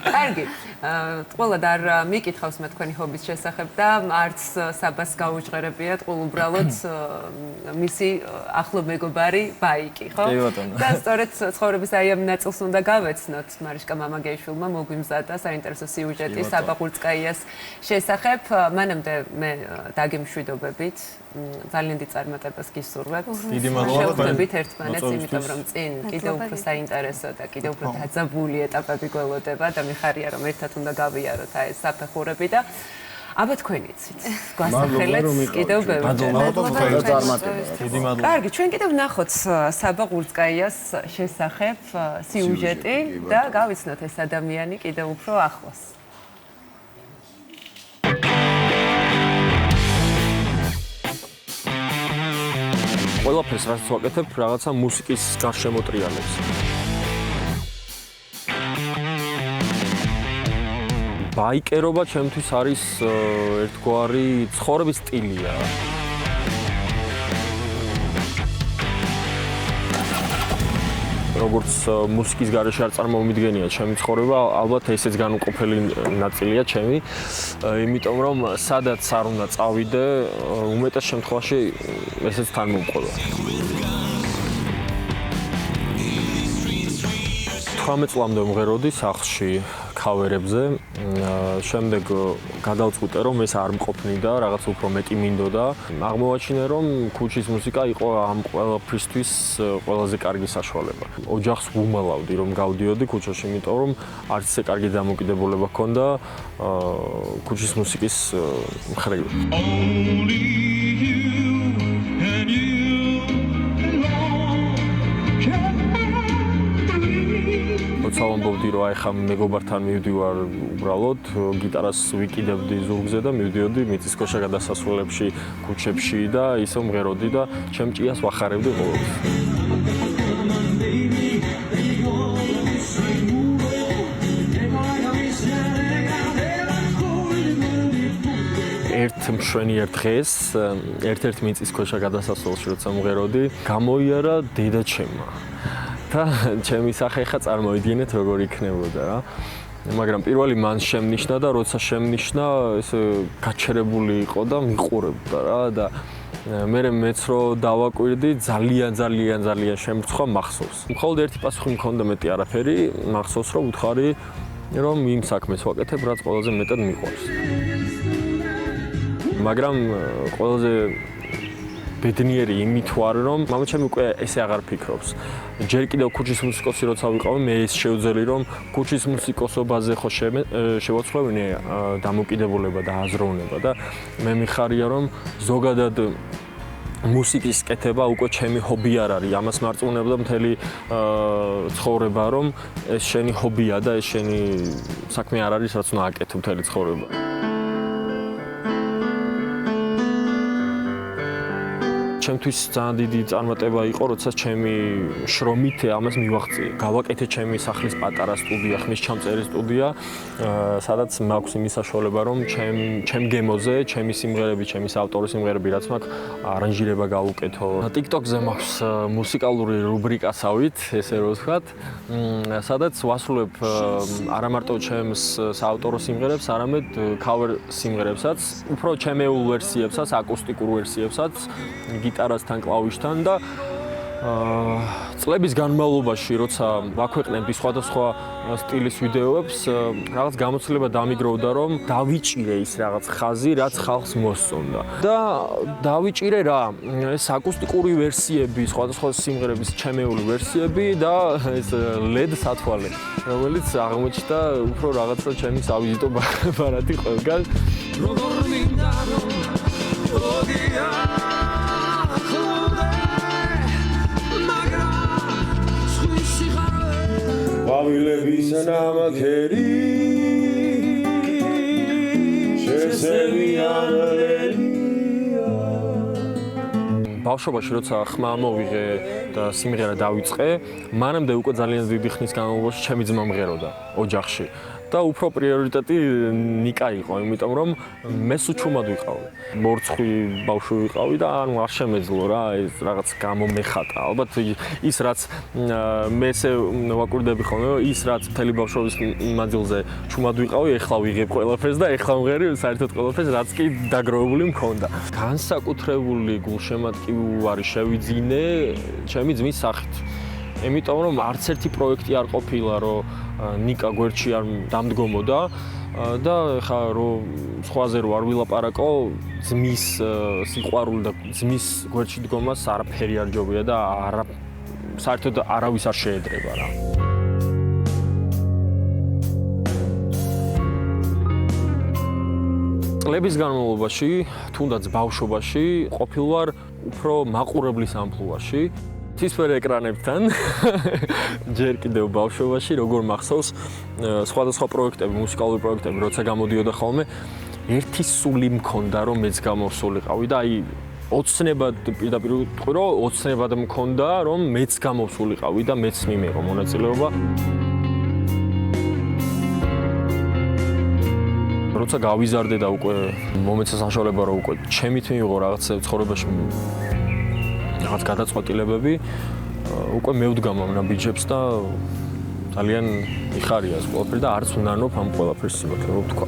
კარგი. Ყველა და არ მიკითხავს მე თქვენი ჰობის შესახებ და არც საბას გაუჟღერებიათ უბრალოდ მისი ახლო მეგობარი ბაიკი, ხო? და სწორედ ცხოვრების აი ამ ნაწილს უნდა გავეცნოთ. მარიშკა მამაგეიშვილმა მოგვიმზადა საინტერესო სიუჟეტი საბა ყურწკაიას შესახებ. მანამდე მე დაგემშვიდობებით. ძალიან დიდ წარმატებას გისურვებთ. დიდი მადლობა. შევხვდებით ერთმანეთს, იმიტომ რომ წინ კიდევ უფრო საინტერესო და კიდევ უფრო დაძაბული ეტაპები გველოდება და მიხარია რომ ერთად უნდა გავიაროთ აი ეს საფეხურები და აბა თქვენი იცით. გვასახელეთ კიდევ ბევრი. მადლობა. დიდი მადლობა. კარგი, ჩვენ კიდევ ვნახოთ საბა ყურწკაიას შესახებ სიუჟეტი და გავიცნოთ ეს ადამიანი კიდევ უფრო ახლოს. ყველაფერს რაც ვაკეთებ, რაღაცა მუსიკის გარშემოტრიალებს. ბაიკერობა ჩემთვის არის ერთგვარი ცხოვრების სტილია. როგორც მუსიკის გარეშე არ წარმომიდგენია ჩემი ცხოვრება, ალბათ ესეც განუყოფელი ნაწილია ჩემი. იმიტომ რომ სადაც არ უნდა წავიდე, უმეტეს შემთხვევაში ესეც თან მომყვა. 18 წლამდე ვმღეროდი სახლში ქავერებზე. შემდეგ გადავწყვიტე რომ ეს არ მყოფნიდა, რაღაც უფრო მეტი მინდოდა. აღმოვაჩინე რომ ქუჩის მუსიკა იყო ამ ყველაფრისთვის ყველაზე კარგი საშუალება. ოჯახს ვუმალავდი რომ გავდიოდი ქუჩაში, იმიტომ რომ არც ისე კარგი დამოკიდებულება ჰქონდა ქუჩის მუსიკის მხრივ. როცა ვამბობდი რომ აი ხამ მეგობართან მივდივარ უბრალოდ გიტარას ვიკიდებდი ზურგზე და მივდიოდი მიწისქვეშა გადასასვლელებში, ქუჩებში და ისე ვმღეროდი და ჩემ ჭიას ვახარებდი ყოველთვის. ერთ მშვენიერ დღეს, ერთ-ერთ მიწისქვეშა გადასასვლელში როცა ვმღეროდი, გამოიარა დედაჩემმა. და ჩემი სახე ხა წარმოიდგინეთ როგორ იქნებოდა რა. მაგრამ პირველი მან შემნიშნა და როცა შემნიშნა, ესე გაჩერებული იყო და მიყურებდა რა და მეც რო დავაკვირდი, ძალიან შემრცხვა მახსოვს. მხოლოდ ერთი პასუხი მქონდა მეტი არაფერი, მახსოვს რომ ვუთხარი რომ იმ საქმეს ვაკეთებ, რაც ყველაზე მეტად მიყვარს. მაგრამ ყველაზე ბედნიერი იმით ვარ, რომ მამაჩემი უკვე ესე აღარ ფიქრობს. ჯერ კიდევ ქუჩის მუსიკოსი როცა ვიყავი, მე ეს შევძელი რომ ქუჩის მუსიკოსობაზე ხო შევაცვლევინე დამოკიდებულება და აზროვნება და მე მიხარია რომ ზოგადად მუსიკის კეთება უკვე ჩემი ჰობი არ არის. ამას მარწმუნებდა მთელი ცხოვრება, რომ ეს შენი ჰობია და ეს შენი საქმე არ არის, რაც უნდა აკეთო მთელი ცხოვრება. ჩემთვის ძალიან დიდი წარმატება იყო, როცა ჩემი შრომით ამას მივაღწიე. გავაკეთე ჩემი სახლის პატარა სტუდია, ხმის ჩამწერის სტუდია, სადაც მაქვს იმის საშუალება, რომ ჩემ გემოზე, ჩემი სიმღერები, ჩემი ავტორის სიმღერები, რაც მაქვს, არანჟირება გავუკეთო. TikTok-ზე მაქვს მუსიკალური რუბრიკასავით, ესე რომ ვთქვათ, სადაც ვასრულებ არა მარტო ჩემს საავტორო სიმღერებს, არამედ cover სიმღერებსაც, უფრო ჩემეულ ვერსიებსაც, აკუსტიკურ ვერსიებსაც, გიტარასთან, კლავიშთან და წლების განმავლობაში, როცა ვაქვეყნებდი სხვადასხვა სტილის ვიდეოებს, რაღაც გამოცდილება დამიგროვდა, რომ დავიჭირე ის რაღაც ხაზი, რაც ხალხს მოსწონდა. და დავიჭირე რა, ეს აკუსტიკური ვერსიები, სხვადასხვა სიმღერების ჩემეული ვერსიები და ეს LED სათვალე, რომელიც აღმოჩნდა უფრო რაღაცა ჩემი სავიზიტო ბარათი ყველგან. როგორ მინდა რომ ოდია ყვავილების ნამაქერი შესევიან ლელია ბავშვობაში როცა ხმა მოვიღე და სიმღერა დავიწყე, მანამდე უკვე ძალიან დიდი ხნის განმავლობაში ჩემი ძმა მღეროდა ოჯახში. და უფრო პრიორიტეტი ნიკა იყო, იმიტომ რომ მე სუჩუმად ვიყავი. მორცხვი ბავშვი ვიყავი და ანუ არ შემეძლო რა, ეს რაღაც გამომეხატა. ალბათ ის რაც მე ესე ვაკვირდები ხოლმე, ის რაც მთელი ბავშვობის მანძილზე ჩუმად ვიყავი, ეხლა ვიღებ ყველაფერს და ეხლა მღერი საერთოდ ყველაფერს, რაც კი დაგროვებული მქონდა. განსაკუთრებული გულშემატკივარი შევიძინე ჩემი ძმის სახით. იმიტომ რომ არც ერთი პროექტი არ ყოფილა, რომ ნიკა გვერდში არ დამდგომოდა და ხა რომ სხვაზე რო არ ვილაპარაკო, ძმის სიყვარული და ძმის გვერდში დგომას არაფერი არ ჯობია და საერთოდ არავის არ შეედრება რა. წლების განმავლობაში, თუნდაც ბავშვობაში, ყოფილვარ უფრო მაყურებლის ამპლუაში. ცისფერ ეკრანებთან ჯერ კიდევ ბავშვობაში როგორ მახსოვს სხვადასხვა პროექტები, მუსიკალური პროექტები, როცა გამოდიოდა ხოლმე, ერთი სული მქონდა, რომ მეც გამოვსულიყავი და აი ოცნებად პირდაპირ ვიტყვი, რომ ოცნებად მქონდა, რომ მეც გამოვსულიყავი და მეც მიმეღო მონაწილეობა. როცა გავიზარდე და უკვე მომეცა საშუალება, რომ უკვე ჩემით მიიღო რაღაცა ცხოვრებაში რაღაც გადაწყვეტილებები, უკვე მევდგამ ამ ნაბიჯებს და ძალიან იხარია ეს ყველაფერი და არც უნდანობ ამ ყველაფერს სიმართლე რომ ვთქვა.